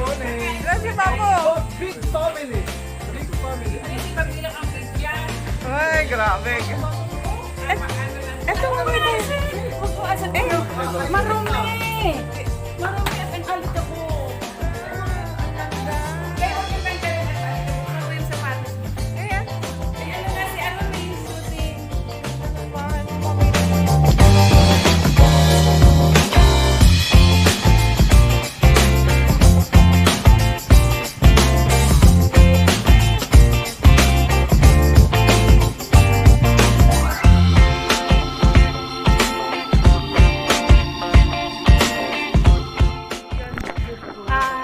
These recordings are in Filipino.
morning. Ilan si Papo? Oh, big family. Big family. Ay, grabe. Eto nga ba? Marumi! Marumi at ang alit ako. Kaya okay pa yung sapatos. Ayan. Kaya ano nga si ano may susi.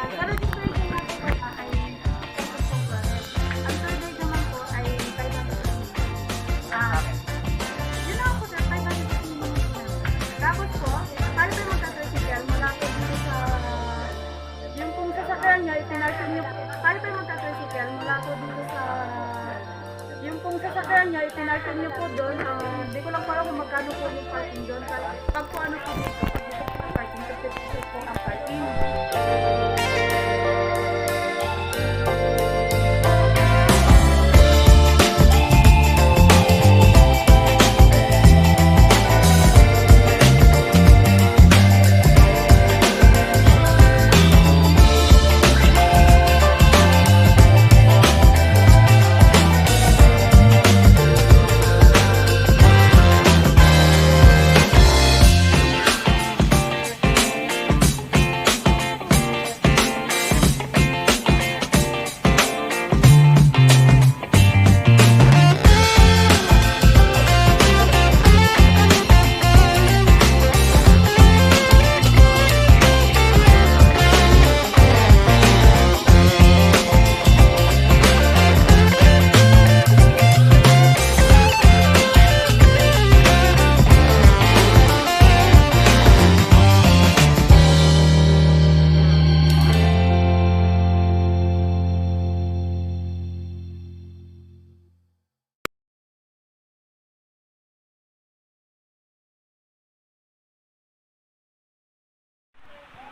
Pero dito yung ginagawa ay ang third day naman po ay 500. Yun lang po sir, 500 minutes na. Tapos po, paano tayo magta-tricycle mula po dito sa yung kung sasakyan nyo, itinarkin nyo, paano tayo magta-tricycle mula po dito sa yung kung sasakyan nyo, itinarkin nyo po doon, hindi ko lang pala kung magkano po yung parking doon. Pag po ano po dito, pag dito po ang parking, 50 pesos po ang parking.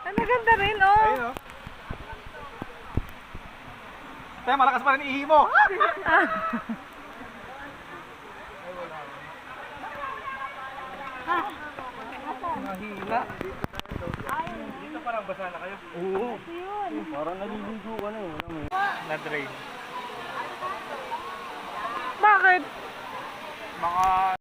Ay, maganda rin, oh. Ayun o. Tayo, malakas pa rin ihi mo. Mahila. Dito parang basa na kayo. Oo. Parang naliligo ka na eh. Na-drain. Bakit? Mga...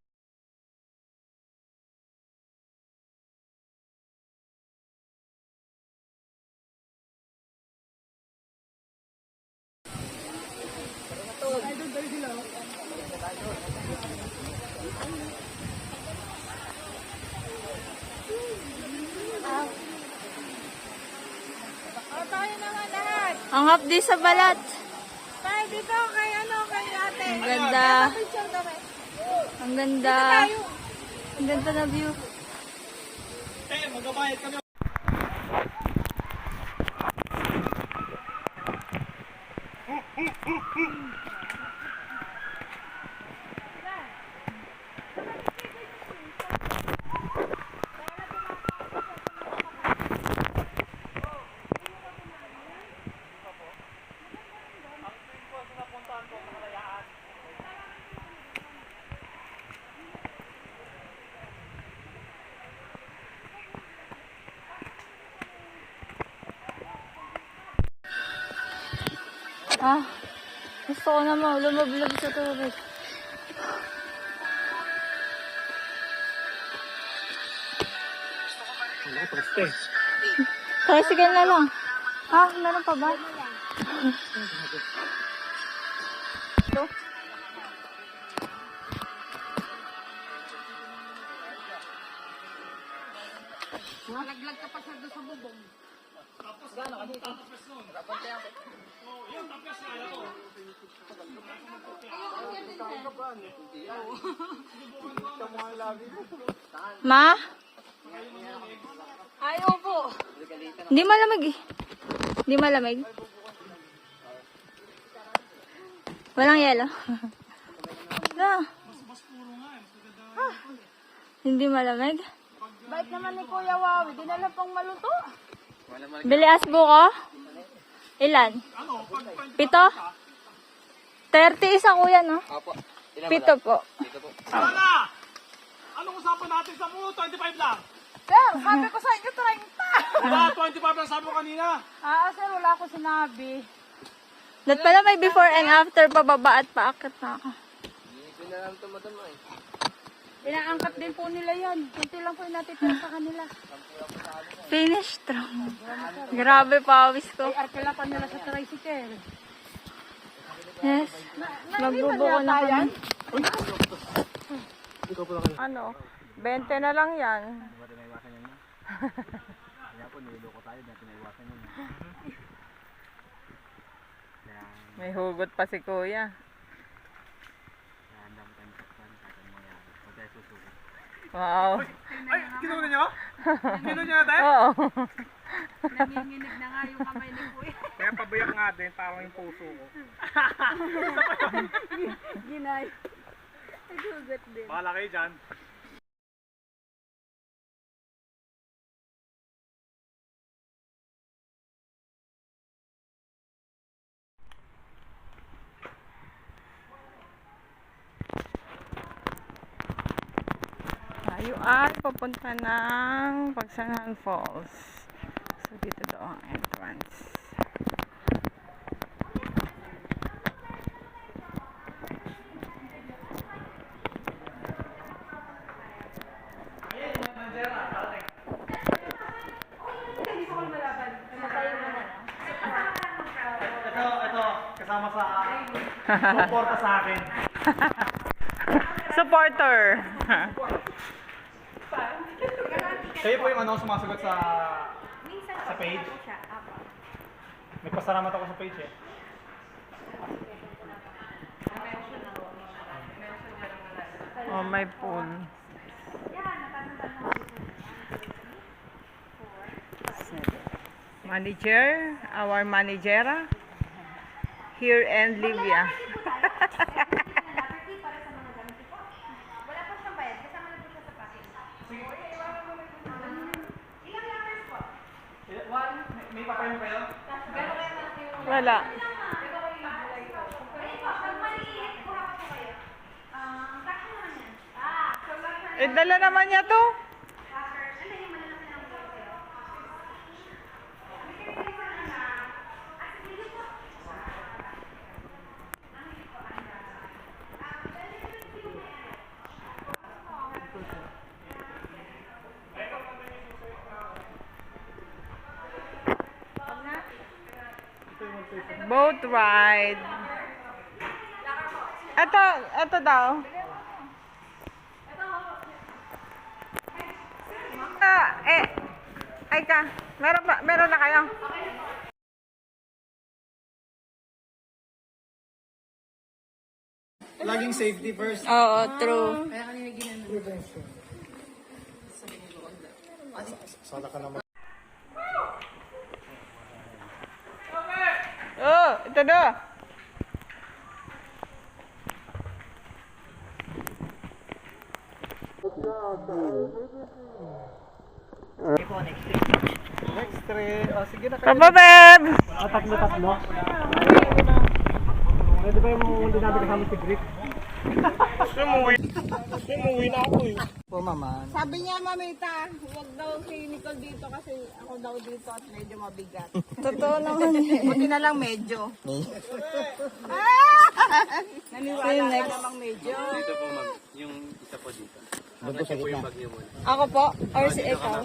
Tayo naman lahat. Ang hapdi sa balat. Tayo dito kay kay ate. Ang ganda. Picture kami. Ang ganda. Ang ganda na view. Magbabayad kami. Ah, gusto ko naman lumablob sa tubig. Tricycle na lang. Ah, meron pa ba? Ito. Malaglag ka pa sa bubong. Ma? Ayaw po. Hindi malamig eh. Hindi malamig. Walang yelo. Ah. Hindi malamig. Bait naman ni Kuya Wawi. Dinala pang maluto. Bili asbo ko? Ilan? 7? 30 isa kuya, no? Opo. 7 po. Sana! Anong usapan natin sa mo? 25 lang. Sir, sabi ko sa inyo 30. Diba? 25 lang sabi ko kanina. Sir, wala ko sinabi. Dapat pala may before and after, pababa at paakit na ako. Hindi na lang ito madama eh. Inaangkat din po nila yan. Kunti lang po yung natitira sa kanila. Finish strong. Grabe, pawis ko. Arkila pa nila sa tricycle. Yes. Magbubuko na kami. Ano? 20 na lang yan. May hugot pa si kuya. Wow. Ay, kinuha niyo? Kinuha niyo natin? Oo. Nanginginig na nga yung kamay ni Kuya. Kaya pabayak nga din, parang yung puso ko. Ginay. Nagugot din. Bahala kayo dyan. Tayo ay papunta ng Pagsanhan Falls. So, dito daw ang entrance. Ito, kasama sa suporta sa akin. Supporter. Kayo po yung sumasagot sa page? May pasalamat ako sa page eh. Oh, may pool. Manager, our managera, here and Livia. May papay mo kayo? Wala. Eh, dala naman niya to. Boat ride. Ito daw. Ay ka, meron na kayo? Laging safety first. Oo, true. Sana ka naman. Oh, ito daw. Next three. Oh, sige na kayo. Papa Beb! Tatlo. Pwede ba yung hindi namin kasama si Griff? Sumuwi na ako eh. Po, mama. Sabi niya, Mamita, huwag daw si Nicole dito kasi ako daw dito at medyo mabigat. Totoo naman eh. Buti na lang medyo. Naniwala ka namang medyo. Dito po ma'am, yung isa po dito. Doon po sa gitna. Ako po? Or si ikaw?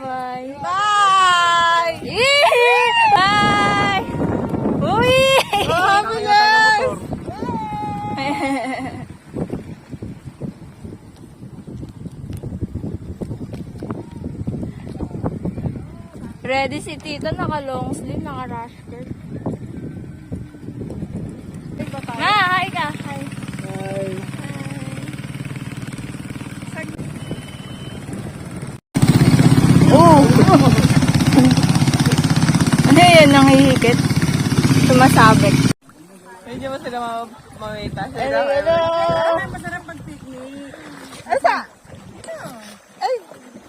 Bye! Bye! Yee! Bye! Uy! Happiness! Ready si Tito, naka-long sleeve, naka-rush skirt. Ma, hi ka. Hi. Ano yun, nanghihigit? Sumasabit. Medyo mo sila mamita. Hello! Masarap pag-picnic. Asa? Ay,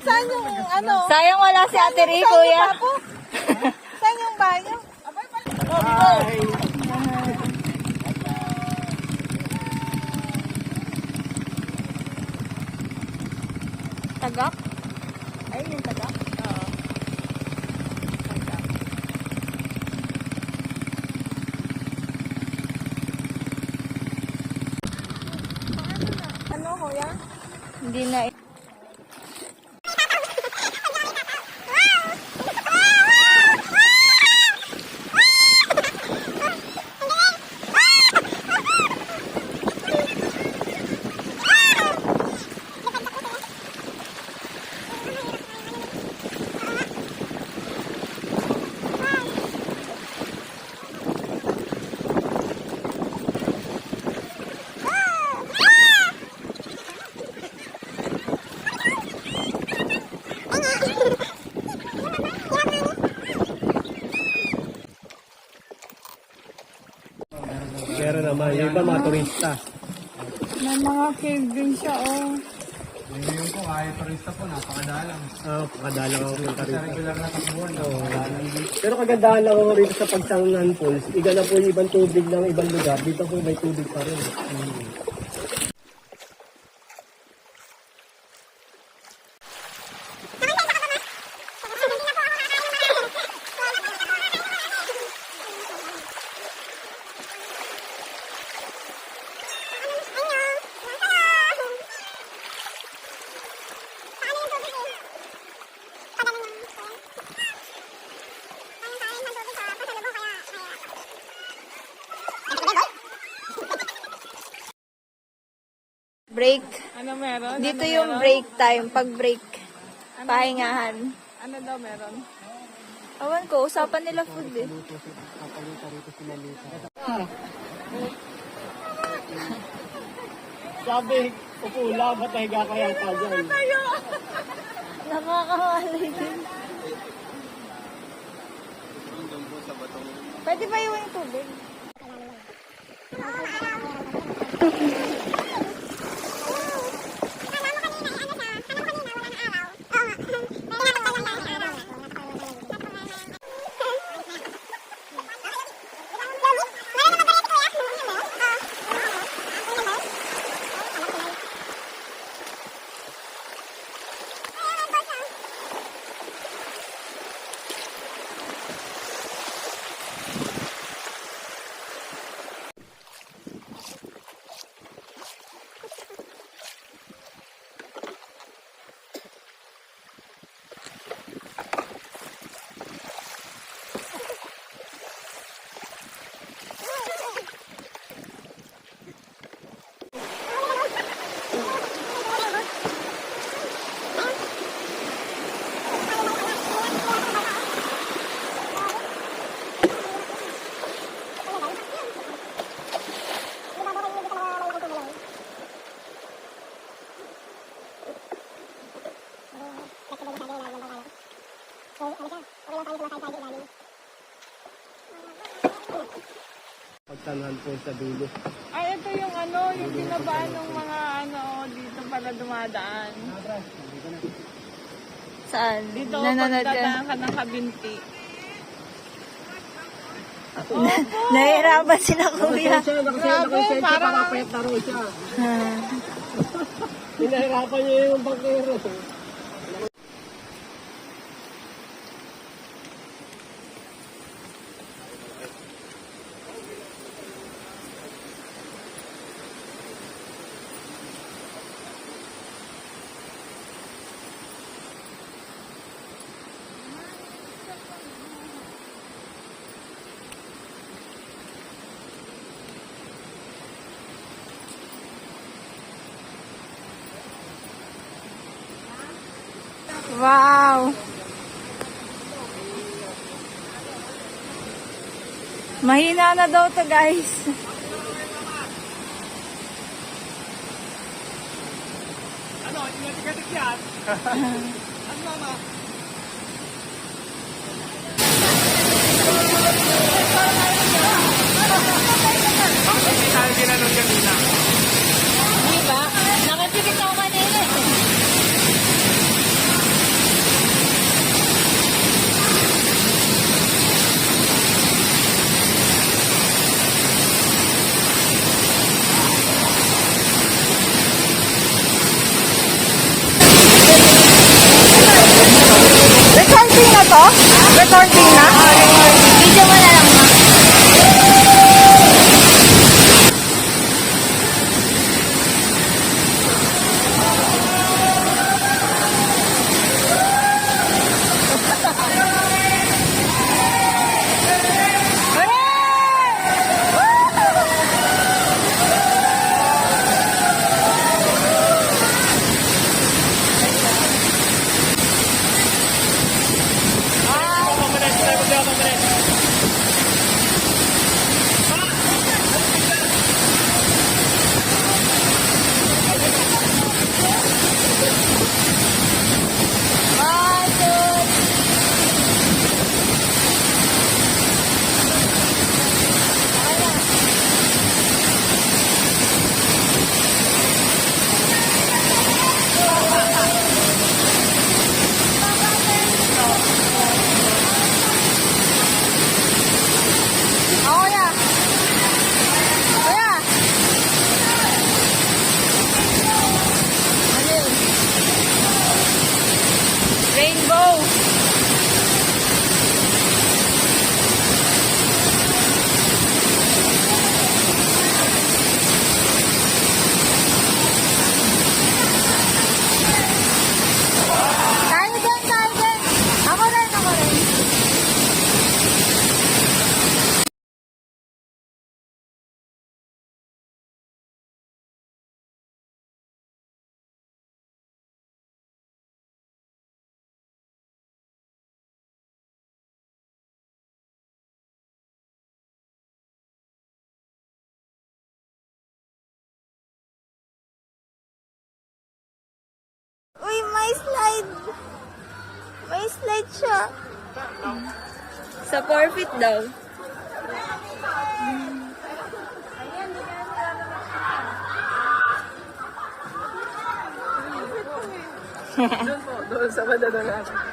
Saan yung ano? Sayang wala si Ate Ray, kuya. Saan yung banyo? Tagak? Ay, yung tagak? Oo. Ano, kuya? Hindi na. Pero naman, yung iba mga turista. May mga cave din siya, oh. Yung ko, kaya turista po, napakadalang. Oo, pakadalang ako ng tarita. Sa regular na takbuhan, pero kagandahan lang ako rito sa Pagsangan Falls. Iga na po yung ibang tubig ng ibang lugar. Dito po may tubig pa rin. Break. Ano meron? Dito yung break time. Pag break. Pahingahan. Ano daw meron? Awan ko, usapan nila food eh. Sabi, upo lang, ba't nahiga ka yata dyan? Nakakahalay din. Pwede ba yung tubig? Pagsangan Falls sa dulo. Ay, ito yung ano, yung binabaan ng mga ano, dito pala dumadaan. Saan? Dito Nanonood ka? pagdadaan ka ng Kabinti. Nahihirapan sila, kuya. Grabe, parang Nakapayat na rin siya. Ah. Pinahirapan niya yung bangkero. Wow! Mahina na daw to, guys. Ano, ingat-ingat yan. Ano mama? Bakit hindi tayo ginanong kanina? Diba? Nakapikit ako kanina. Recording na? Video mo na lang, ma. Ako ya. Kuya. Ano yun? Rainbow. Tayo din, tayo din. Ako rin, ako rin. Uy, may slide. May slide siya. Sa forfeit daw. Doon sa madadala natin.